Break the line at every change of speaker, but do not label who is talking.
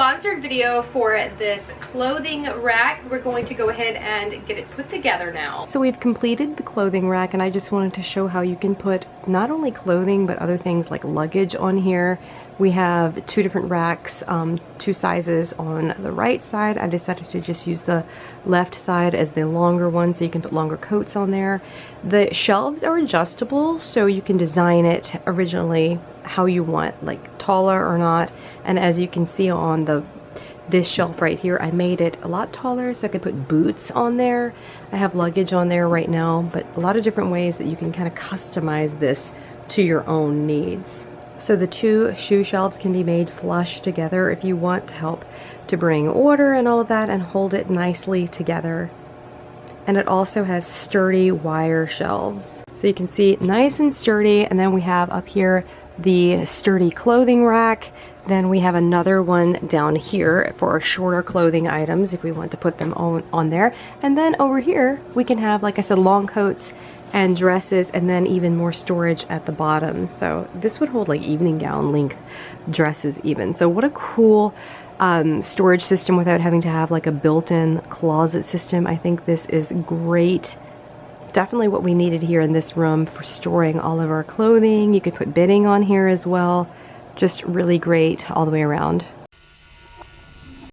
sponsored video for this clothing rack. We're going to go ahead and get it put together now. So we've completed the clothing rack, and I just wanted to show how you can put not only clothing but other things like luggage on here. We have two different racks, two sizes on the right side. I decided to just use the left side as the longer one so you can put longer coats on there. The shelves are adjustable, so you can design it originally how you want, like taller or not. And as you can see on this shelf right here, I made it a lot taller so I could put boots on there. I have luggage on there right now, but a lot of different ways that you can kind of customize this to your own needs. So the two shoe shelves can be made flush together if you want to help to bring order and all of that and hold it nicely together. And it also has sturdy wire shelves. So you can see nice and sturdy. And then we have up here the sturdy clothing rack. Then we have another one down here for shorter clothing items if we want to put them on there. And then over here we can have, like I said, long coats and dresses, and then even more storage at the bottom. So this would hold like evening gown length dresses even. So what a cool storage system without having to have like a built-in closet system. I think this is great. Definitely what we needed here in this room for storing all of our clothing. You could put bedding on here as well. Just really great all the way around.